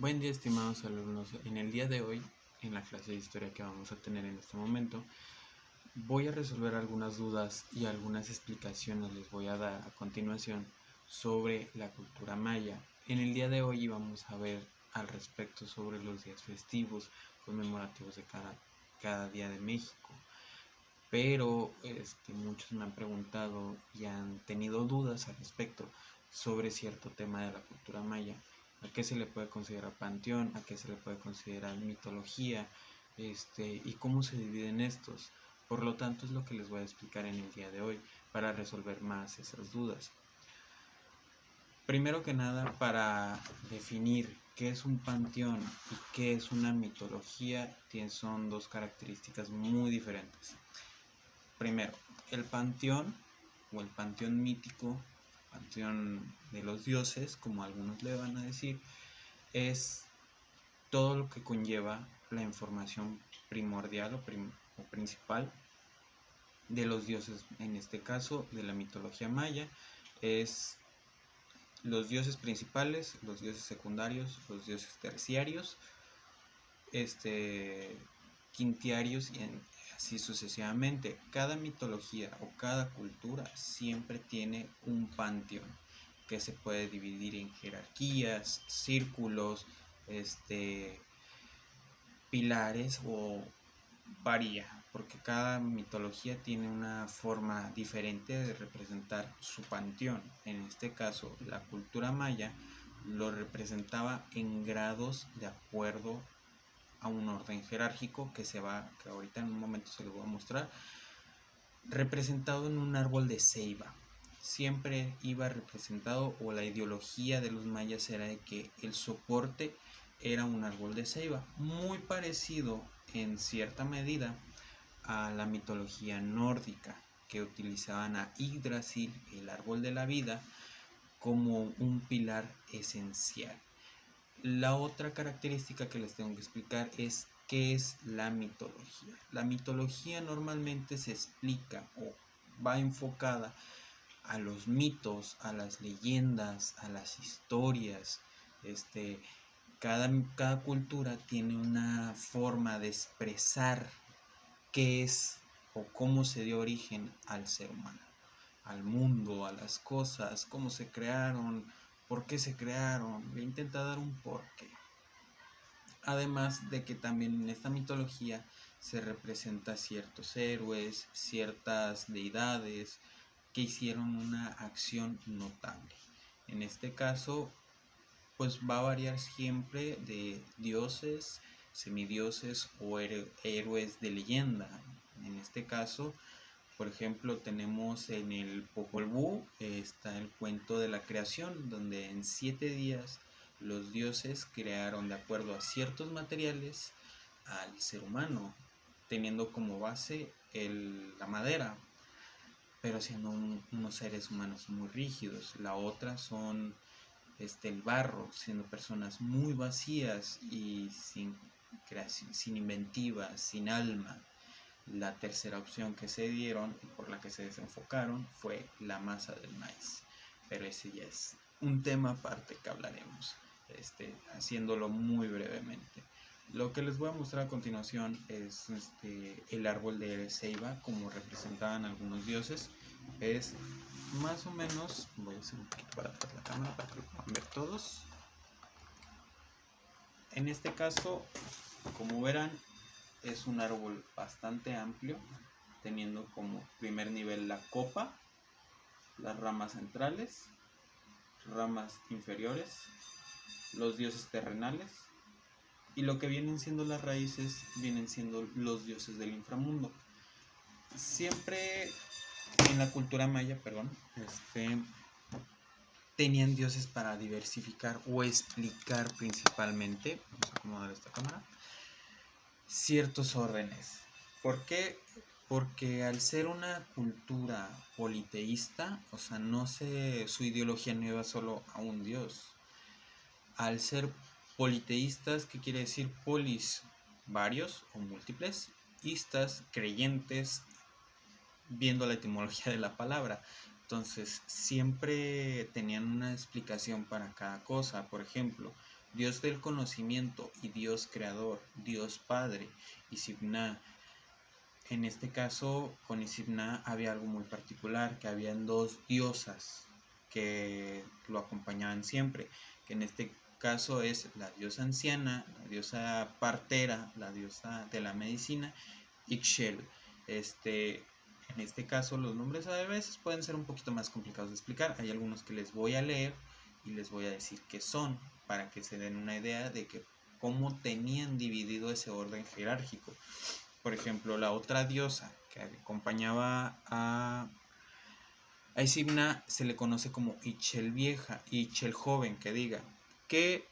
Buen día, estimados alumnos. En el día de hoy, en la clase de historia que vamos a tener en este momento, voy a resolver algunas dudas y algunas explicaciones les voy a dar a continuación sobre la cultura maya. En el día de hoy vamos a ver al respecto sobre los días festivos conmemorativos de cada día de México. Pero muchos me han preguntado y han tenido dudas al respecto sobre cierto tema de la cultura maya. ¿A qué se le puede considerar panteón? ¿A qué se le puede considerar mitología? Y cómo se dividen estos. Por lo tanto, es lo que les voy a explicar en el día de hoy para resolver más esas dudas. Primero que nada, para definir qué es un panteón y qué es una mitología, son dos características muy diferentes. Primero, el panteón o el panteón mítico, panteón de los dioses, como algunos le van a decir, es todo lo que conlleva la información primordial o principal de los dioses. En este caso, de la mitología maya, es los dioses principales, los dioses secundarios, los dioses terciarios, quintiarios y así sucesivamente. Cada mitología o cada cultura siempre tiene un panteón que se puede dividir en jerarquías, círculos, pilares o varía, porque cada mitología tiene una forma diferente de representar su panteón. En este caso, la cultura maya lo representaba en grados de acuerdo a un orden jerárquico que ahorita en un momento se lo voy a mostrar, representado en un árbol de ceiba. Siempre iba representado, o la ideología de los mayas era de que el soporte era un árbol de ceiba, muy parecido en cierta medida a la mitología nórdica, que utilizaban a Yggdrasil, el árbol de la vida, como un pilar esencial. La otra característica que les tengo que explicar es qué es la mitología. La mitología normalmente se explica o va enfocada a los mitos, a las leyendas, a las historias. Cada cultura tiene una forma de expresar qué es o cómo se dio origen al ser humano, al mundo, a las cosas, cómo se crearon, por qué se crearon. Le intenta dar un porqué. Además de que también en esta mitología se representa ciertos héroes, ciertas deidades que hicieron una acción notable. En este caso, pues va a variar siempre de dioses, semidioses o héroes de leyenda. En este caso, por ejemplo, tenemos en el Popol Vuh, está el cuento de la creación, donde en 7 días los dioses crearon de acuerdo a ciertos materiales al ser humano, teniendo como base la madera, pero siendo unos seres humanos muy rígidos. La otra son el barro, siendo personas muy vacías y sin creación, sin inventiva, sin alma. La tercera opción que se dieron y por la que se desenfocaron fue la masa del maíz, pero ese ya es un tema aparte que hablaremos, haciéndolo muy brevemente. Lo que les voy a mostrar a continuación es el árbol de ceiba, como representaban algunos dioses. Es más o menos, voy a hacer un poquito para atrás la cámara para que lo puedan ver todos. En este caso, como verán, es un árbol bastante amplio, teniendo como primer nivel la copa, las ramas centrales, ramas inferiores, los dioses terrenales, y lo que vienen siendo las raíces vienen siendo los dioses del inframundo. Siempre en la cultura maya, tenían dioses para diversificar o explicar principalmente, vamos a acomodar esta cámara, ciertos órdenes. ¿Por qué? Porque al ser una cultura politeísta, o sea, su ideología no iba solo a un dios. Al ser politeístas, ¿qué quiere decir? Polis, varios o múltiples, istas, creyentes, viendo la etimología de la palabra. Entonces, siempre tenían una explicación para cada cosa. Por ejemplo, Dios del conocimiento y Dios creador, Dios Padre, Isibna. En este caso, con Isibna había algo muy particular, que habían dos diosas que lo acompañaban siempre, que en este caso es la diosa anciana, la diosa partera, la diosa de la medicina, Ixchel. En este caso los nombres a veces pueden ser un poquito más complicados de explicar. Hay algunos que les voy a leer y les voy a decir qué son, para que se den una idea de que cómo tenían dividido ese orden jerárquico. Por ejemplo, la otra diosa que acompañaba a Isibna se le conoce como Ixchel vieja, Ixchel joven, que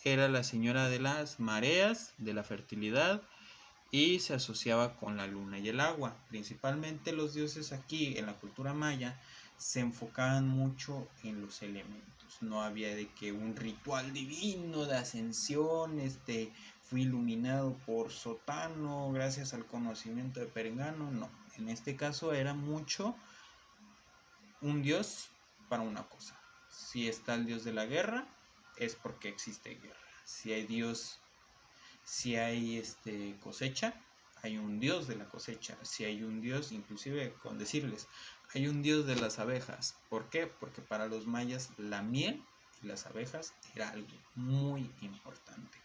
era la señora de las mareas, de la fertilidad, y se asociaba con la luna y el agua. Principalmente los dioses aquí en la cultura maya se enfocaban mucho en los elementos. No había de que un ritual divino de ascensión, fui iluminado por Sotano gracias al conocimiento de Perengano. No, en este caso era mucho un dios para una cosa. Si está el dios de la guerra, es porque existe guerra. Si hay dios, si hay cosecha, hay un dios de la cosecha. Si hay un dios, inclusive con decirles, hay un dios de las abejas. ¿Por qué? Porque para los mayas la miel y las abejas era algo muy importante.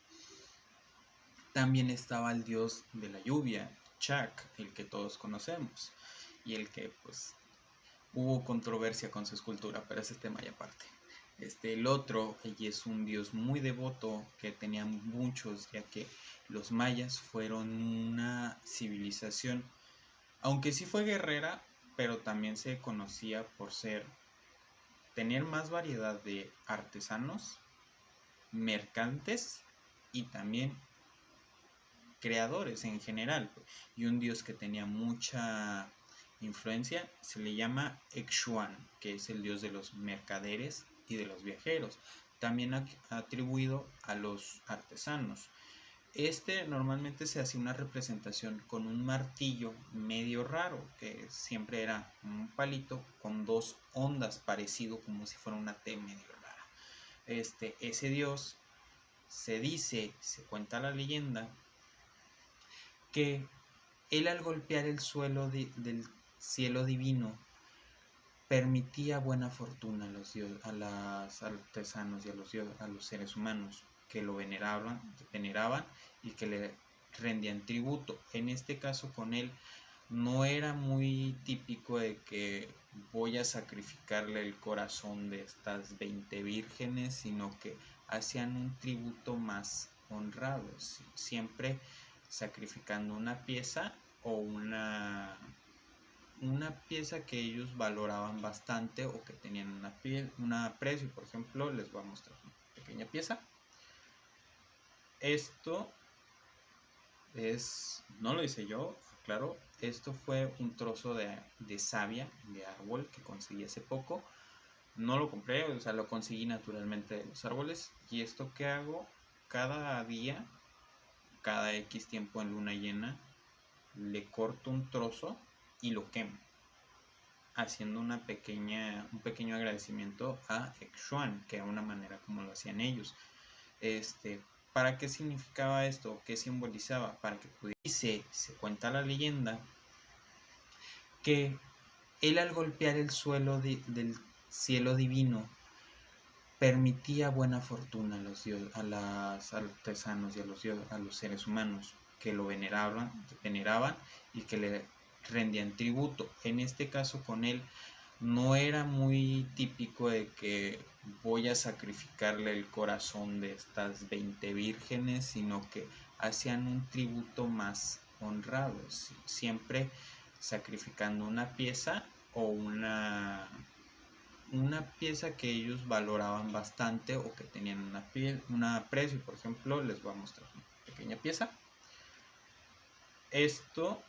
También estaba el dios de la lluvia, Chak, el que todos conocemos, y el que pues hubo controversia con su escultura, pero ese tema ya aparte. El otro, y es un dios muy devoto que tenían muchos, ya que los mayas fueron una civilización, aunque sí fue guerrera, pero también se conocía por tener más variedad de artesanos, mercantes y también creadores en general. Y un dios que tenía mucha influencia se le llama Exuan, que es el dios de los mercaderes y de los viajeros, también atribuido a los artesanos. Normalmente se hacía una representación con un martillo medio raro, que siempre era un palito con dos ondas, parecido como si fuera una T medio rara. Ese dios se cuenta la leyenda, que él, al golpear el suelo del cielo divino, permitía buena fortuna a los artesanos y a los seres humanos que lo veneraban y que le rendían tributo. En este caso con él no era muy típico de que voy a sacrificarle el corazón de estas 20 vírgenes, sino que hacían un tributo más honrado, siempre sacrificando una pieza o una pieza que ellos valoraban bastante o que tenían un aprecio. Por ejemplo, les voy a mostrar una pequeña pieza. Esto no lo hice yo, claro, esto fue un trozo de savia, de árbol que conseguí hace poco. No lo compré, o sea, lo conseguí naturalmente de los árboles. Y esto que hago cada día, cada X tiempo en luna llena, le corto un trozo y lo quemo, haciendo un pequeño agradecimiento a Exuan, que era una manera como lo hacían ellos. ¿Para qué significaba esto? ¿Qué simbolizaba? Para que pudiese, se cuenta la leyenda, que él, al golpear el suelo del cielo divino, permitía buena fortuna a los artesanos y a los seres humanos que lo veneraban y que le rendían tributo. En este caso con él no era muy típico de que voy a sacrificarle el corazón de estas 20 vírgenes, sino que hacían un tributo más honrado, siempre sacrificando una pieza o una pieza que ellos valoraban bastante o que tenían un aprecio. Por ejemplo, les voy a mostrar una pequeña pieza. Esto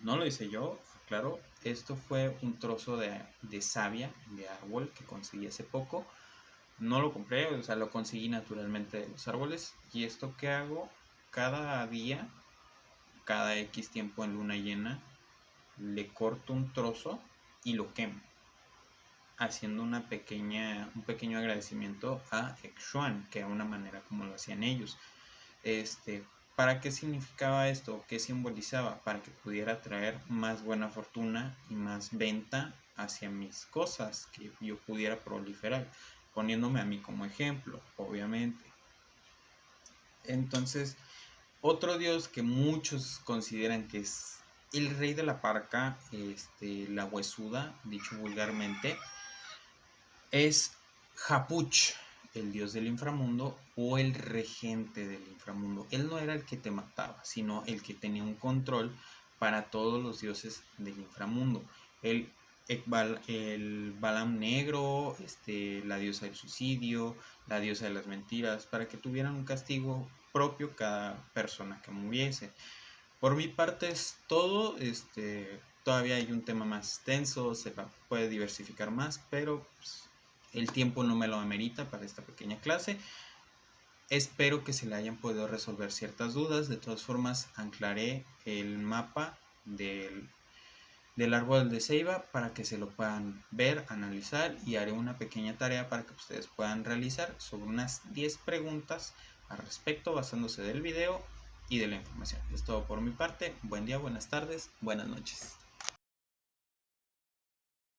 no lo hice yo, claro, esto fue un trozo de savia, de árbol que conseguí hace poco. No lo compré, o sea, lo conseguí naturalmente de los árboles. Y esto que hago cada día, cada X tiempo en luna llena, le corto un trozo y lo quemo, haciendo un pequeño agradecimiento a Exuan, que era una manera como lo hacían ellos. ¿Para qué significaba esto? ¿Qué simbolizaba? Para que pudiera traer más buena fortuna y más venta hacia mis cosas, que yo pudiera proliferar, poniéndome a mí como ejemplo, obviamente. Entonces, otro dios que muchos consideran que es el rey de la parca, la huesuda, dicho vulgarmente, es Hapuch, el dios del inframundo o el regente del inframundo. Él no era el que te mataba, sino el que tenía un control para todos los dioses del inframundo. El Balam negro, la diosa del suicidio, la diosa de las mentiras, para que tuvieran un castigo propio cada persona que muriese. Por mi parte es todo. Todavía hay un tema más extenso, puede diversificar más, pero pues, el tiempo no me lo amerita para esta pequeña clase. Espero que se le hayan podido resolver ciertas dudas. De todas formas, anclaré el mapa del árbol de ceiba para que se lo puedan ver, analizar, y haré una pequeña tarea para que ustedes puedan realizar sobre unas 10 preguntas al respecto basándose del video y de la información. Es todo por mi parte. Buen día, buenas tardes, buenas noches.